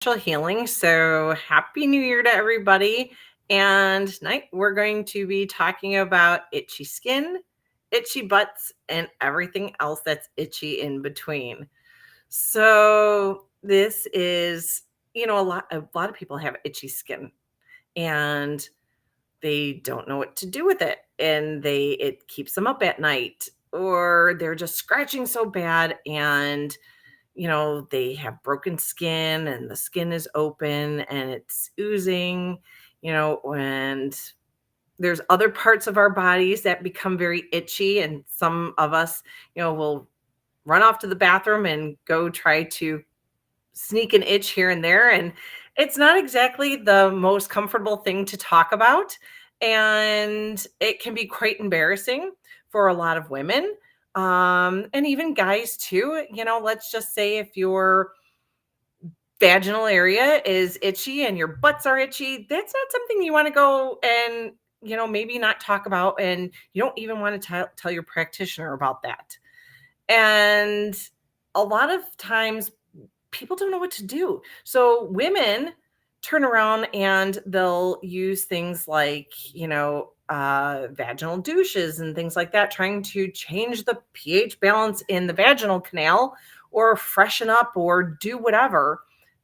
Healing. So, happy new year to everybody. And tonight we're going to be talking about itchy skin, itchy butts, and everything else that's itchy in between. So, this is, a lot of people have itchy skin and they don't know what to do with it, and it keeps them up at night, or they're just scratching so bad, and they have broken skin and the skin is open and it's oozing, and there's other parts of our bodies that become very itchy. And some of us, will run off to the bathroom and go try to sneak an itch here and there. And it's not exactly the most comfortable thing to talk about. And it can be quite embarrassing for a lot of women, and even guys too. Let's just say if your vaginal area is itchy and your butts are itchy, that's not something you want to go and, maybe not talk about. And you don't even want to tell your practitioner about that. And a lot of times people don't know what to do. So women turn around and they'll use things like, vaginal douches and things like that, trying to change the pH balance in the vaginal canal or freshen up or do whatever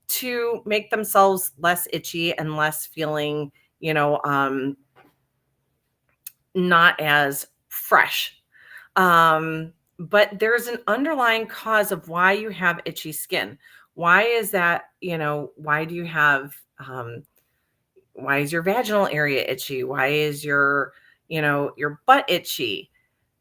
to make themselves less itchy and less feeling, not as fresh. But there's an underlying cause of why you have itchy skin. Why is that? Why do you have, why is your vaginal area itchy? Why is your butt itchy?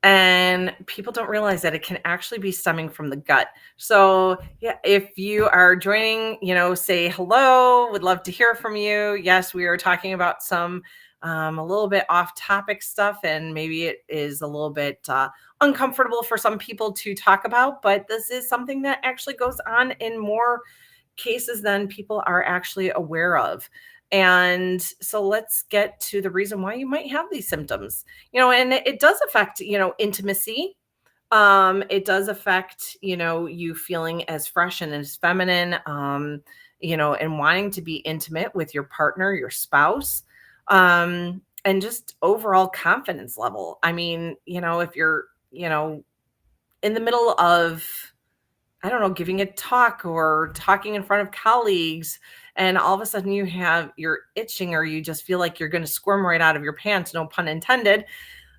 And people don't realize that it can actually be stemming from the gut. So, yeah, if you are joining, say hello, would love to hear from you. Yes, we are talking about some a little bit off topic stuff, and maybe it is a little bit uncomfortable for some people to talk about, but this is something that actually goes on in more cases than people are actually aware of. And so let's get to the reason why you might have these symptoms. And it does affect, intimacy. It does affect, you feeling as fresh and as feminine, and wanting to be intimate with your partner, your spouse, and just overall confidence level. I mean, if you're, in the middle of, I don't know, giving a talk or talking in front of colleagues, and all of a sudden you're itching, or you just feel like you're going to squirm right out of your pants, no pun intended.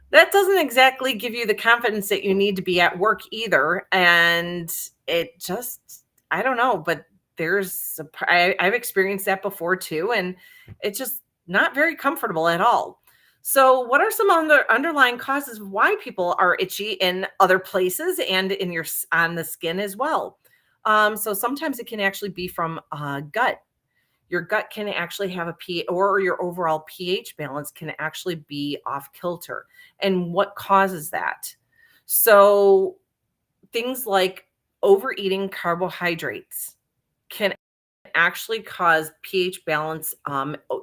That doesn't exactly give you the confidence that you need to be at work either. And it just, I don't know, but I've experienced that before too. And it's just not very comfortable at all. So, what are some underlying causes of why people are itchy in other places and on the skin as well? So sometimes it can actually be from gut. Your gut can actually have a pH, or your overall pH balance can actually be off kilter. And what causes that? So things like overeating carbohydrates can actually cause pH balance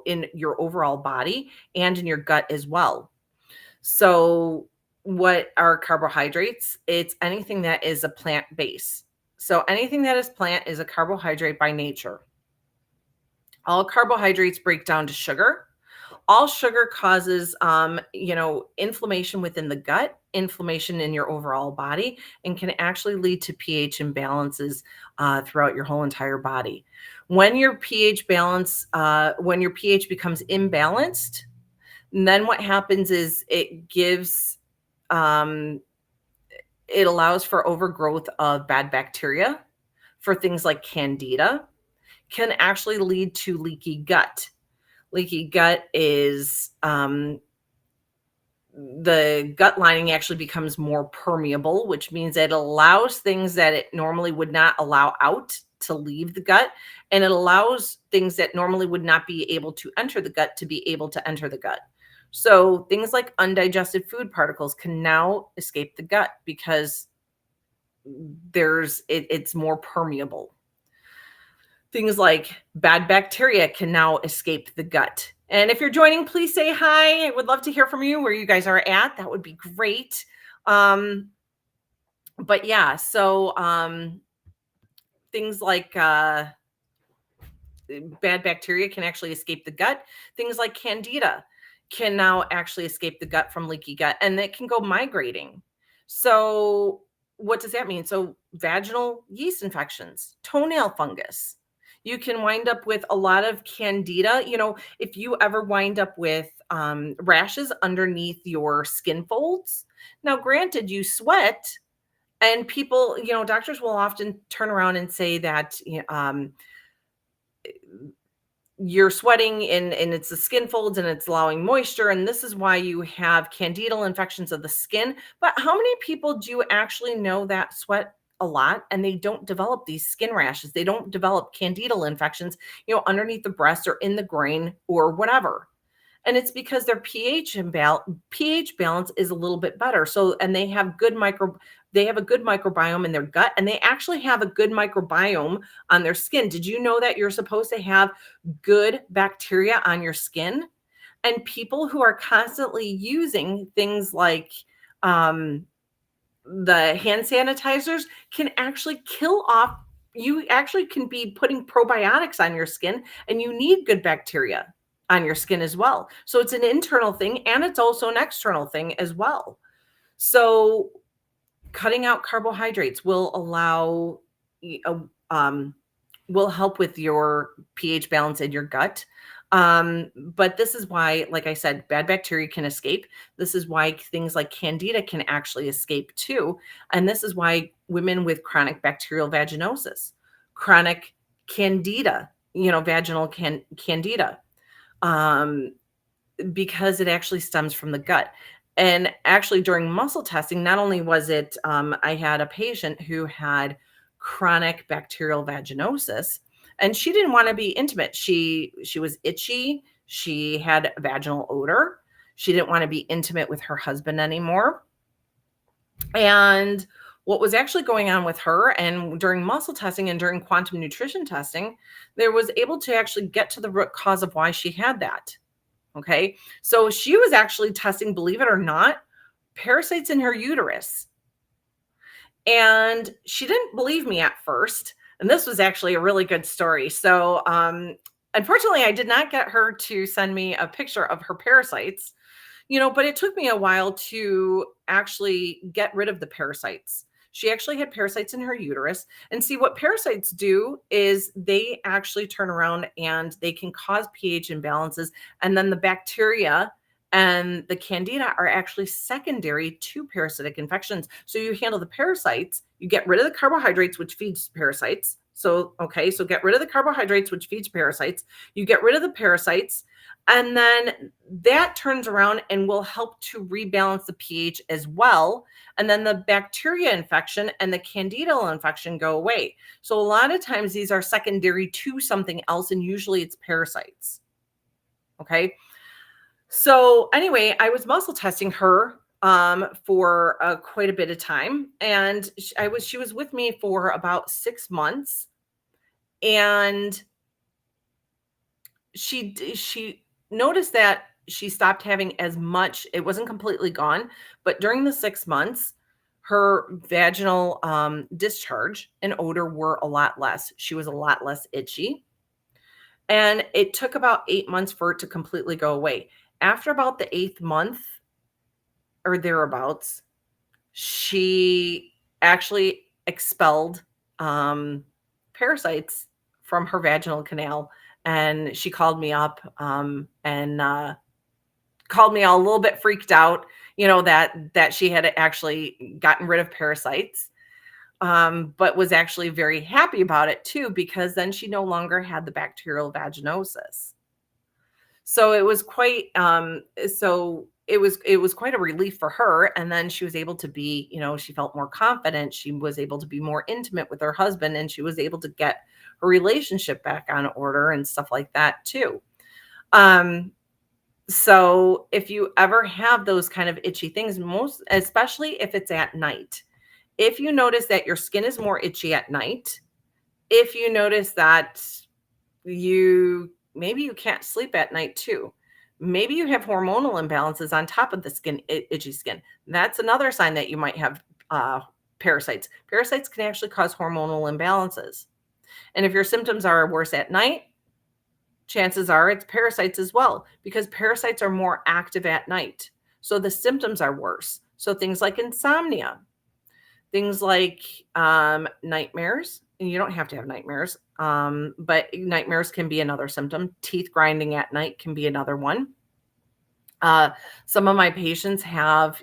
in your overall body and in your gut as well. So, what are carbohydrates? It's anything that is a plant base. So, anything that is plant is a carbohydrate by nature. All carbohydrates break down to sugar. All sugar causes, inflammation within the gut, inflammation in your overall body, and can actually lead to pH imbalances throughout your whole entire body. When your pH becomes imbalanced, then what happens is um, it allows for overgrowth of bad bacteria, for things like candida, can actually lead to leaky gut. Leaky gut is, the gut lining actually becomes more permeable, which means it allows things that it normally would not allow out to leave the gut, and it allows things that normally would not be able to enter the gut to be able to enter the gut. So things like undigested food particles can now escape the gut because it's more permeable. Things like bad bacteria can now escape the gut. And if you're joining, please say hi. I would love to hear from you where you guys are at. That would be great. But yeah, so things like bad bacteria can actually escape the gut. Things like candida can now actually escape the gut from leaky gut, and it can go migrating. So what does that mean? So vaginal yeast infections, toenail fungus. You can wind up with a lot of candida. If you ever wind up with rashes underneath your skin folds. Now, granted, you sweat, and people, doctors will often turn around and say that you're sweating and it's the skin folds and it's allowing moisture, and this is why you have candidal infections of the skin. But how many people do actually know that sweat a lot and they don't develop these skin rashes? They don't develop candidal infections, underneath the breast or in the groin or whatever. And it's because their pH balance is a little bit better. So, and they have a good microbiome in their gut, and they actually have a good microbiome on their skin. Did you know that you're supposed to have good bacteria on your skin? And people who are constantly using things like the hand sanitizers can actually kill off, you actually can be putting probiotics on your skin, and you need good bacteria on your skin as well. So it's an internal thing, and it's also an external thing as well. So cutting out carbohydrates uh, um, will help with your pH balance in your gut. But this is why, like I said, bad bacteria can escape. This is why things like candida can actually escape too. And this is why women with chronic bacterial vaginosis, chronic candida, vaginal candida, um, because it actually stems from the gut. And actually, during muscle testing, not only was it, I had a patient who had chronic bacterial vaginosis, and she didn't want to be intimate. She was itchy. She had vaginal odor. She didn't want to be intimate with her husband anymore. And what was actually going on with her, and during muscle testing and during quantum nutrition testing, there was able to actually get to the root cause of why she had that. Okay. So she was actually testing, believe it or not, parasites in her uterus. And she didn't believe me at first. And this was actually a really good story. So, unfortunately, I did not get her to send me a picture of her parasites, but it took me a while to actually get rid of the parasites. She actually had parasites in her uterus. And see, what parasites do is they actually turn around and they can cause pH imbalances. And then the bacteria and the candida are actually secondary to parasitic infections. So you handle the parasites, you get rid of the carbohydrates, which feeds parasites. So, okay, so get rid of the carbohydrates, which feeds parasites. You get rid of the parasites, and then that turns around and will help to rebalance the pH as well. And then the bacteria infection and the candidal infection go away. So a lot of times these are secondary to something else, and usually it's parasites. Okay. So anyway, I was muscle testing her for quite a bit of time, and she was with me for about 6 months, and she noticed that she stopped having as much. It wasn't completely gone, but during the 6 months, her vaginal discharge and odor were a lot less. She was a lot less itchy, and it took about 8 months for it to completely go away. After about the eighth month or thereabouts, she actually expelled parasites from her vaginal canal, and she called me up and called me all a little bit freaked out, that she had actually gotten rid of parasites, but was actually very happy about it too, because then she no longer had the bacterial vaginosis. So it was quite a relief for her. And then she was able to be, she felt more confident. She was able to be more intimate with her husband, and she was able to get her relationship back on order and stuff like that too. So if you ever have those kind of itchy things, especially if it's at night, if you notice that your skin is more itchy at night, if you notice that maybe you can't sleep at night too. Maybe you have hormonal imbalances on top of the itchy skin. That's another sign that you might have parasites. Parasites can actually cause hormonal imbalances. And if your symptoms are worse at night, chances are it's parasites as well, because parasites are more active at night. So the symptoms are worse. So things like insomnia, things like nightmares, and you don't have to have nightmares, but nightmares can be another symptom. Teeth grinding at night can be another one. Uh, some of my patients have,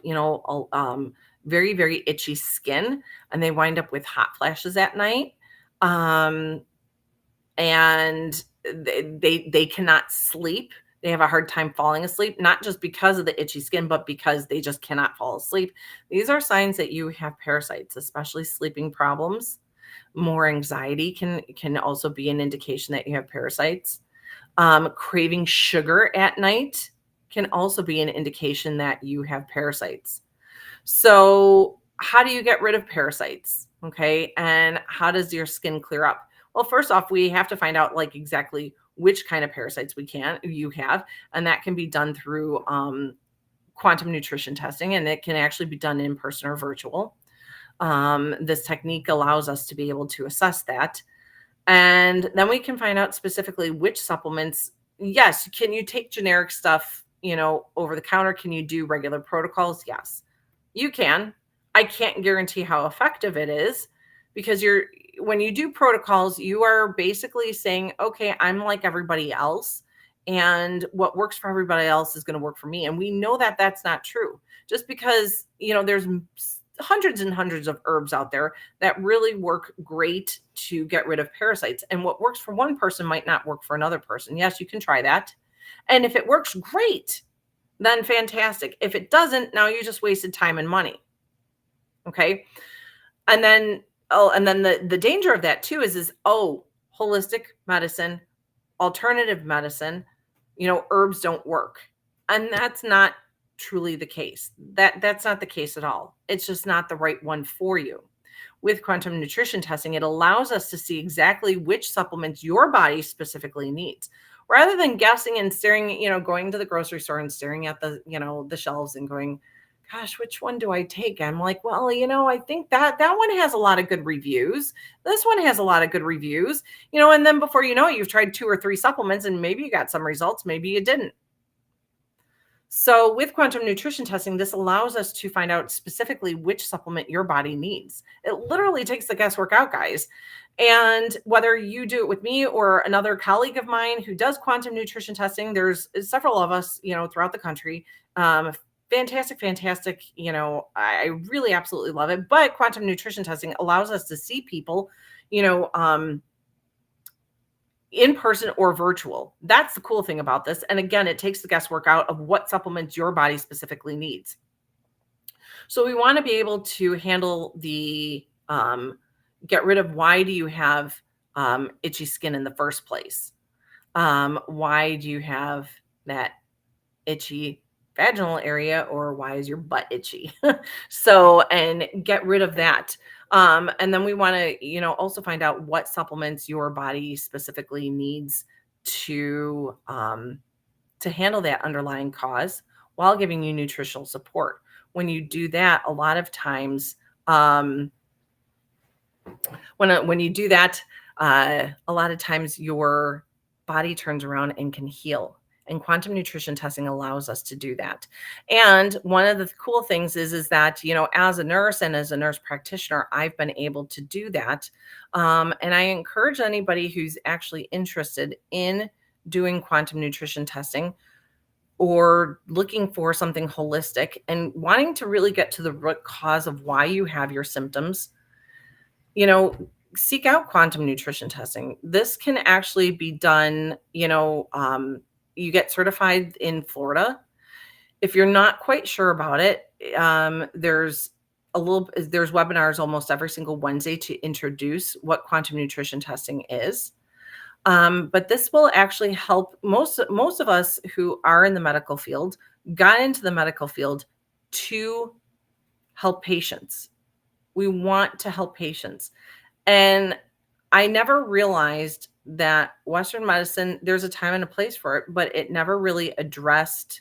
very, very itchy skin, and they wind up with hot flashes at night. Um, and they cannot sleep. They have a hard time falling asleep, not just because of the itchy skin, but because they just cannot fall asleep. These are signs that you have parasites, especially sleeping problems. More anxiety can also be an indication that you have parasites. Craving sugar at night can also be an indication that you have parasites. So, how do you get rid of parasites? Okay. And how does your skin clear up? Well, first off, we have to find out like exactly which kind of parasites you have, and that can be done through quantum nutrition testing, and it can actually be done in person or virtual. This technique allows us to be able to assess that, and then we can find out specifically which supplements. Yes, can you take generic stuff, over the counter? Can you do regular protocols? Yes, you can. I can't guarantee how effective it is, because when you do protocols, you are basically saying, okay, I'm like everybody else, and what works for everybody else is going to work for me. And we know that that's not true. Just because, there's hundreds and hundreds of herbs out there that really work great to get rid of parasites. And what works for one person might not work for another person. Yes, you can try that. And if it works, great, then fantastic. If it doesn't, now you just wasted time and money. Okay. And then, the danger of that too is, holistic medicine, alternative medicine, herbs don't work. And that's not truly the case. That's not the case at all. It's just not the right one for you. With quantum nutrition testing, it allows us to see exactly which supplements your body specifically needs, rather than guessing and staring, going to the grocery store and staring at the shelves and going, gosh, which one do I take? I'm like, well, I think that one has a lot of good reviews. This one has a lot of good reviews, and then before you know it, you've tried 2 or 3 supplements, and maybe you got some results, maybe you didn't. So with quantum nutrition testing, this allows us to find out specifically which supplement your body needs. It literally takes the guesswork out, guys. And whether you do it with me or another colleague of mine who does quantum nutrition testing, there's several of us, throughout the country. Fantastic, fantastic. I really absolutely love it. But quantum nutrition testing allows us to see people, you know, um, in person or virtual. That's the cool thing about this. And again, it takes the guesswork out of what supplements your body specifically needs. So we want to be able to handle get rid of, why do you have itchy skin in the first place? Why do you have that itchy vaginal area, or why is your butt itchy? So, and get rid of that. And then we want to, also find out what supplements your body specifically needs to handle that underlying cause while giving you nutritional support. When you do that, a lot of times, when you do that, a lot of times your body turns around and can heal. And quantum nutrition testing allows us to do that. And one of the cool things is that, as a nurse and as a nurse practitioner, I've been able to do that. And I encourage anybody who's actually interested in doing quantum nutrition testing, or looking for something holistic and wanting to really get to the root cause of why you have your symptoms, you know, seek out quantum nutrition testing. This can actually be done, you get certified in Florida. If you're not quite sure about it, there's webinars almost every single Wednesday to introduce what quantum nutrition testing is. But this will actually help most of us who are in the medical field, got into the medical field to help patients. We want to help patients. And I never realized that Western medicine, there's a time and a place for it, but it never really addressed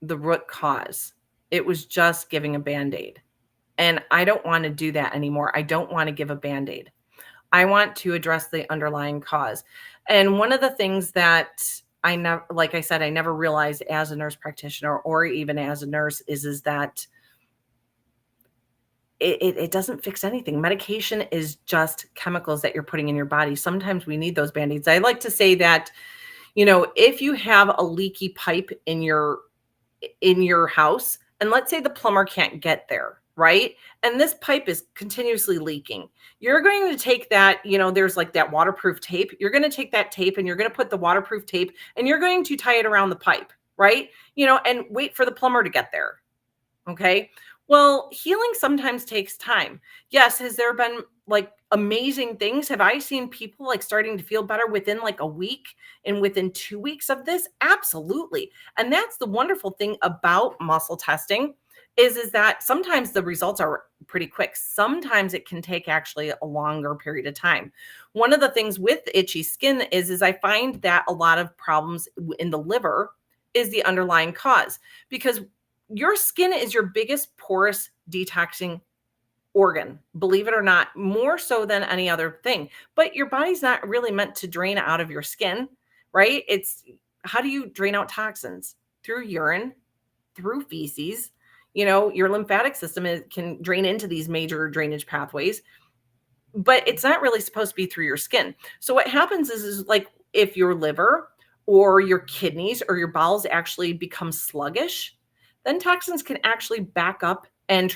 the root cause. It was just giving a Band-Aid. And I don't want to do that anymore. I don't want to give a Band-Aid. I want to address the underlying cause. And one of the things that I never, like I said, I never realized as a nurse practitioner or even as a nurse is that it doesn't fix anything. Medication is just chemicals that you're putting in your body. Sometimes we need those band-aids. I like to say that, if you have a leaky pipe in your house, and let's say the plumber can't get there, right? And this pipe is continuously leaking. You're going to take that, there's like that waterproof tape. You're going to take that tape and you're going to put the waterproof tape and you're going to tie it around the pipe, right? And wait for the plumber to get there. Okay. Well, healing sometimes takes time. Yes. Has there been like amazing things? Have I seen people like starting to feel better within like a week and within 2 weeks of this? Absolutely. And that's the wonderful thing about muscle testing is that sometimes the results are pretty quick. Sometimes it can take actually a longer period of time. One of the things with itchy skin is I find that a lot of problems in the liver is the underlying cause because your skin is your biggest porous detoxing organ, believe it or not, more so than any other thing. But your body's not really meant to drain out of your skin, right? It's how do you drain out toxins? Through urine, through feces. Your lymphatic system can drain into these major drainage pathways, but it's not really supposed to be through your skin. So what happens is like if your liver or your kidneys or your bowels actually become sluggish, then toxins can actually back up and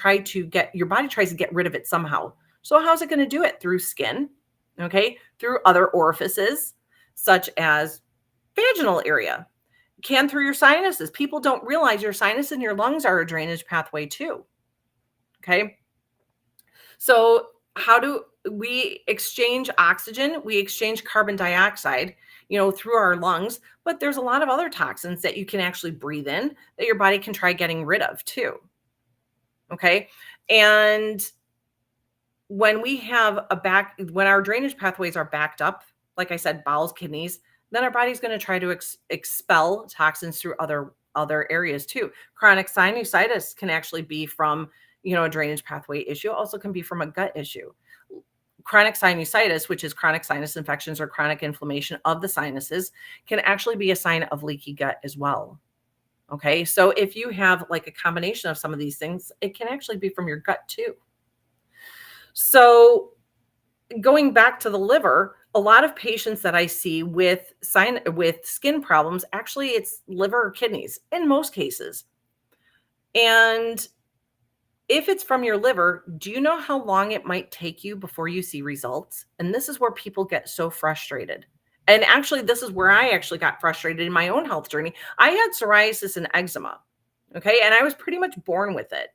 your body tries to get rid of it somehow. So how's it going to do it? Through skin, okay? Through other orifices, such as vaginal area, can through your sinuses. People don't realize your sinus and your lungs are a drainage pathway too, okay? So how do we exchange oxygen? We exchange carbon dioxide, through our lungs, but there's a lot of other toxins that you can actually breathe in that your body can try getting rid of too. Okay. And when our drainage pathways are backed up, like I said, bowels, kidneys, then our body's going to try to expel toxins through other areas too. Chronic sinusitis can actually be from, a drainage pathway issue, also can be from a gut issue. Chronic sinusitis, which is chronic sinus infections or chronic inflammation of the sinuses, can actually be a sign of leaky gut as well. Okay. So if you have like a combination of some of these things, it can actually be from your gut too. So going back to the liver, a lot of patients that I see with skin problems, actually it's liver or kidneys in most cases. And if it's from your liver, do you know how long it might take you before you see results? And this is where people get so frustrated. And actually, this is where I actually got frustrated in my own health journey. I had psoriasis and eczema. Okay. And I was pretty much born with it.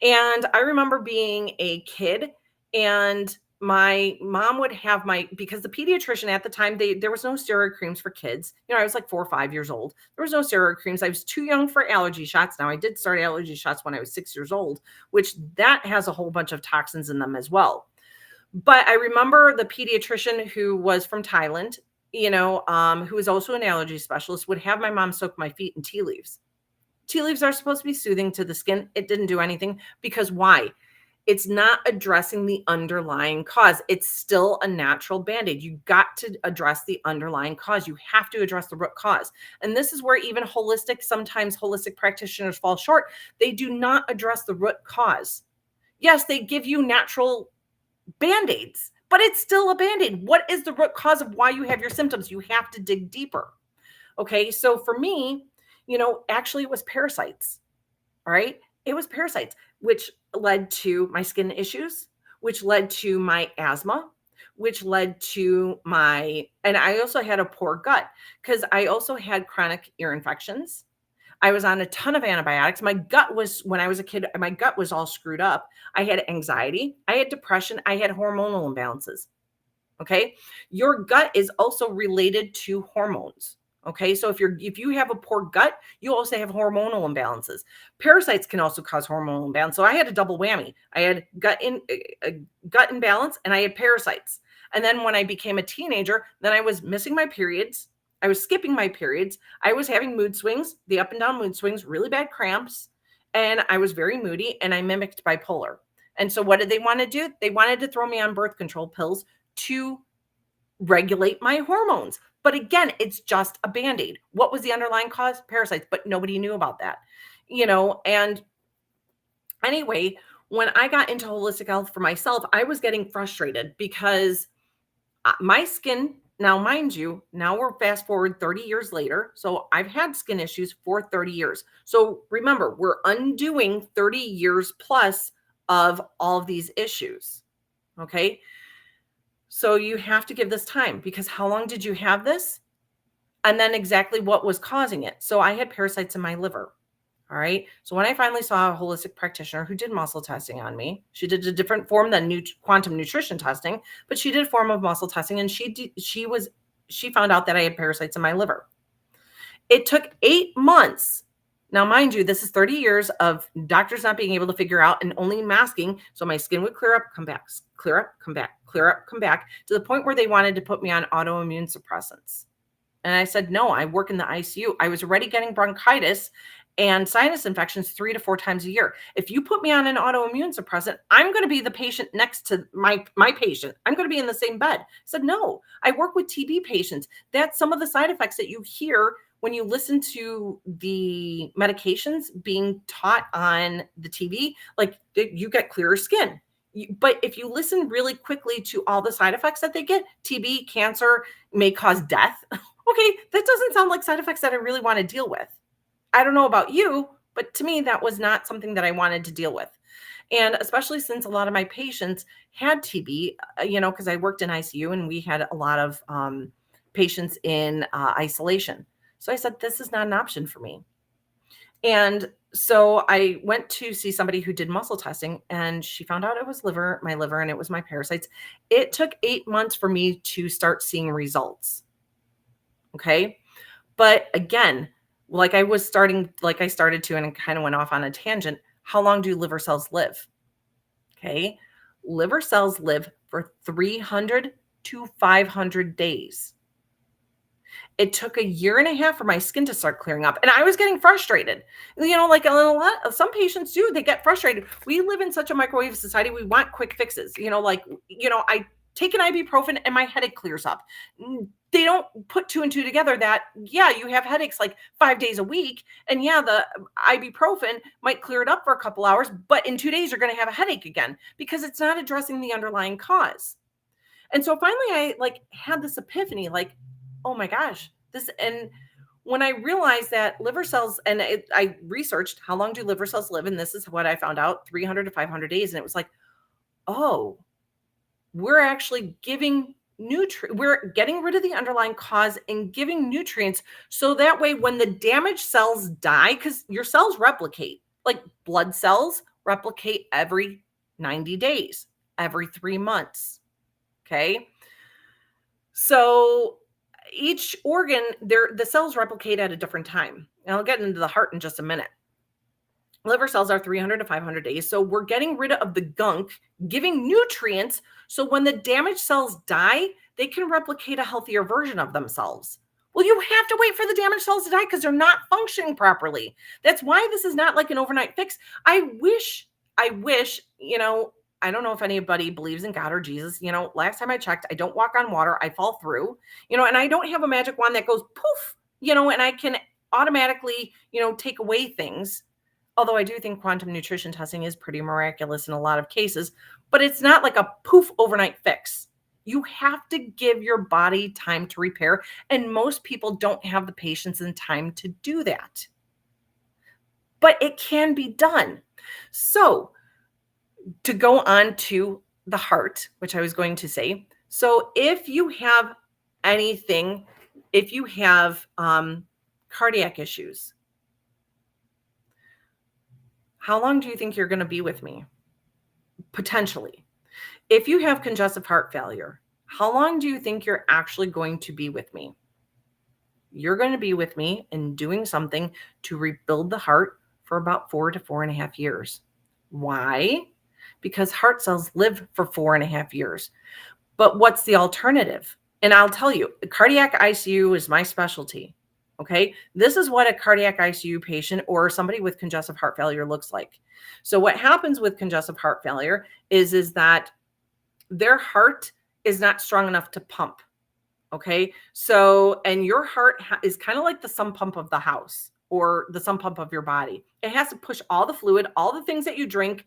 And I remember being a kid and my mom would have because the pediatrician at the time, there was no steroid creams for kids. I was like 4 or 5 years old. There was no steroid creams. I was too young for allergy shots. Now I did start allergy shots when I was 6 years old, which that has a whole bunch of toxins in them as well. But I remember the pediatrician who was from Thailand, who was also an allergy specialist, would have my mom soak my feet in tea leaves. Tea leaves are supposed to be soothing to the skin. It didn't do anything because why? It's not addressing the underlying cause. It's still a natural band-aid. You got to address the underlying cause. You have to address the root cause. And this is where even sometimes holistic practitioners fall short. They do not address the root cause. Yes, they give you natural band-aids, but it's still a band-aid. What is the root cause of why you have your symptoms? You have to dig deeper. Okay, so for me, actually it was parasites. All right. It was parasites, which led to my skin issues, which led to my asthma, which led to and I also had a poor gut because I also had chronic ear infections. I was on a ton of antibiotics. When I was a kid, my gut was all screwed up. I had anxiety, I had depression, I had hormonal imbalances. Okay. Your gut is also related to hormones. Okay. So if you have a poor gut, you also have hormonal imbalances. Parasites can also cause hormonal imbalance. So I had a double whammy. I had gut imbalance and I had parasites. And then when I became a teenager, then I was missing my periods. I was skipping my periods. I was having mood swings, the up and down mood swings, really bad cramps. And I was very moody and I mimicked bipolar. And so what did they want to do? They wanted to throw me on birth control pills to regulate my hormones. But again, it's just a band-aid. What was the underlying cause? Parasites, but nobody knew about that. And anyway, when I got into holistic health for myself, I was getting frustrated because my skin, now mind you, now we're fast forward 30 years later. So I've had skin issues for 30 years. So remember, we're undoing 30 years plus of all of these issues. Okay. So you have to give this time, because how long did you have this? And then exactly what was causing it. So I had parasites in my liver. All right. So when I finally saw a holistic practitioner who did muscle testing on me, she did a different form than quantum nutrition testing, but she did a form of muscle testing, and she found out that I had parasites in my liver. It took 8 months. Now, mind you, this is 30 years of doctors not being able to figure out and only masking. So my skin would clear up, come back, clear up, come back, clear up, come back, to the point where they wanted to put me on autoimmune suppressants. And I said, no, I work in the ICU. I was already getting bronchitis and sinus infections 3 to 4 times a year. If you put me on an autoimmune suppressant, I'm going to be the patient next to my patient. I'm going to be in the same bed. I said, no, I work with TB patients. That's some of the side effects that you hear when you listen to the medications being taught on the TV. Like, you get clearer skin. But if you listen really quickly to all the side effects that they get, TB, cancer, may cause death. Okay, that doesn't sound like side effects that I really want to deal with. I don't know about you, but to me, that was not something that I wanted to deal with. And especially since a lot of my patients had TB, because I worked in ICU and we had a lot of patients in isolation. So I said, this is not an option for me. And so I went to see somebody who did muscle testing, and she found out it was my liver, and it was my parasites. It took 8 months for me to start seeing results. Okay. But again, like I started to, and I kind of went off on a tangent. How long do liver cells live? Okay. Liver cells live for 300 to 500 days. It took a year and a half for my skin to start clearing up, and I was getting frustrated. Like some patients do, they get frustrated. We live in such a microwave society. We want quick fixes. I take an ibuprofen and my headache clears up. They don't put 2 and 2 together that, yeah, you have headaches like 5 days a week. And yeah, the ibuprofen might clear it up for a couple hours, but in 2 days, you're going to have a headache again, because it's not addressing the underlying cause. And so finally I had this epiphany, oh my gosh, and when I realized that liver cells, and I researched how long do liver cells live, and this is what I found out: 300 to 500 days. And it was like, oh, we're actually giving we're getting rid of the underlying cause and giving nutrients, so that way when the damaged cells die, because your cells replicate, like blood cells replicate every 90 days, every 3 months. Okay. So each organ, the cells replicate at a different time. And I'll get into the heart in just a minute. Liver cells are 300 to 500 days. So we're getting rid of the gunk, giving nutrients, so when the damaged cells die, they can replicate a healthier version of themselves. Well, you have to wait for the damaged cells to die because they're not functioning properly. That's why this is not like an overnight fix. I wish, I don't know if anybody believes in God or Jesus. Last time I checked, I don't walk on water. I fall through, and I don't have a magic wand that goes poof, and I can automatically, take away things. Although I do think quantum nutrition testing is pretty miraculous in a lot of cases, but it's not like a poof overnight fix. You have to give your body time to repair, and most people don't have the patience and time to do that. But it can be done. So, to go on to the heart, which I was going to say. So if you have cardiac issues, how long do you think you're going to be with me? Potentially. If you have congestive heart failure, how long do you think you're actually going to be with me? You're going to be with me and doing something to rebuild the heart for about 4 to 4.5 years. Why? Because heart cells live for 4.5 years. But what's the alternative? And I'll tell you, the cardiac ICU is my specialty. Okay. This is what a cardiac ICU patient or somebody with congestive heart failure looks like. So what happens with congestive heart failure is that their heart is not strong enough to pump. Okay. So, and your heart is kind of like the sump pump of the house or the sump pump of your body. It has to push all the fluid, all the things that you drink,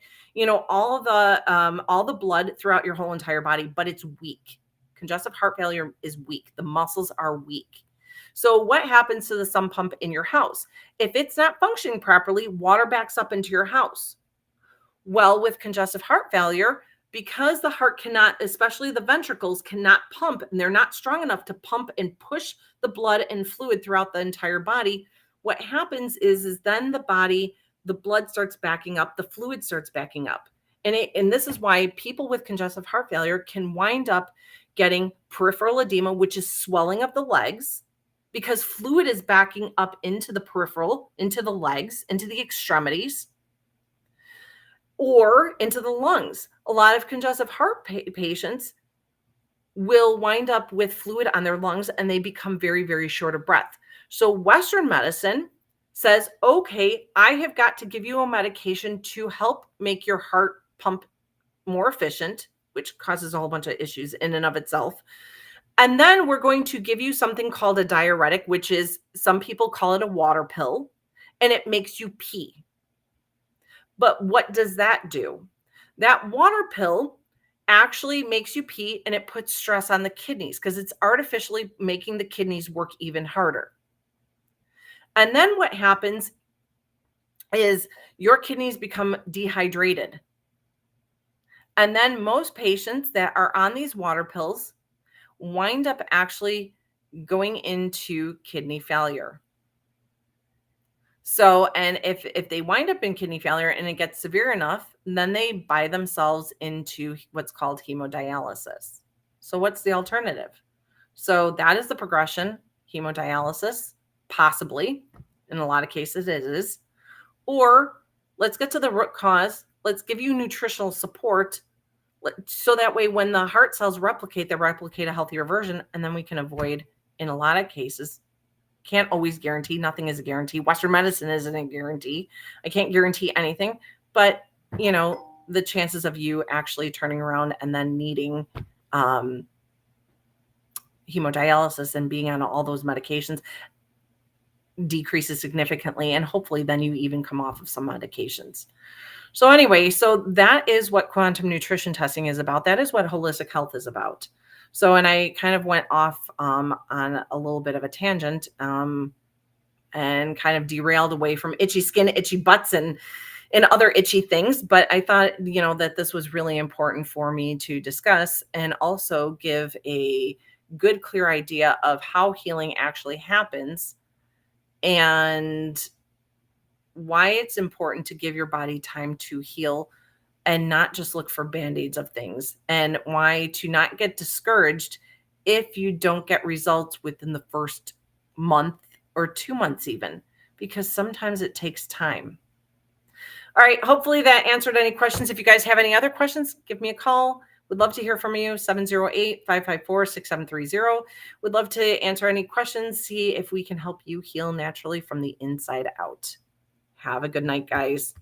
all the blood throughout your whole entire body, but it's weak. Congestive heart failure is weak. The muscles are weak. So, what happens to the sump pump in your house? If it's not functioning properly, water backs up into your house. Well, with congestive heart failure, because the heart cannot, especially the ventricles, cannot pump and they're not strong enough to pump and push the blood and fluid throughout the entire body, what happens is then the blood starts backing up, the fluid starts backing up. And this is why people with congestive heart failure can wind up getting peripheral edema, which is swelling of the legs, because fluid is backing up into the peripheral, into the legs, into the extremities, or into the lungs. A lot of congestive heart patients will wind up with fluid on their lungs and they become very, very short of breath. So Western medicine says, okay, I have got to give you a medication to help make your heart pump more efficient, which causes a whole bunch of issues in and of itself. And then we're going to give you something called a diuretic, which is, some people call it a water pill, and it makes you pee. But what does that do? That water pill actually makes you pee and it puts stress on the kidneys because it's artificially making the kidneys work even harder. And then what happens is your kidneys become dehydrated. And then most patients that are on these water pills wind up actually going into kidney failure. So, and if they wind up in kidney failure and it gets severe enough, then they buy themselves into what's called hemodialysis. So, what's the alternative? So, that is the progression: hemodialysis, possibly, in a lot of cases it is. Or let's get to the root cause. Let's give you nutritional support so that way when the heart cells replicate, they replicate a healthier version, and then we can avoid, in a lot of cases, can't always guarantee. Nothing is a guarantee. Western medicine isn't a guarantee. I can't guarantee anything, but the chances of you actually turning around and then needing hemodialysis and being on all those medications decreases significantly. And hopefully then you even come off of some medications. So anyway, so that is what quantum nutrition testing is about. That is what holistic health is about. So, and I kind of went off on a little bit of a tangent and kind of derailed away from itchy skin, itchy butts, and other itchy things. But I thought, that this was really important for me to discuss and also give a good, clear idea of how healing actually happens and why it's important to give your body time to heal and not just look for band-aids of things, and why to not get discouraged if you don't get results within the first month or 2 months even, because sometimes it takes time. All right, hopefully that answered any questions. If you guys have any other questions, give me a call. Would love to hear from you, 708-554-6730. Would love to answer any questions, see if we can help you heal naturally from the inside out. Have a good night, guys.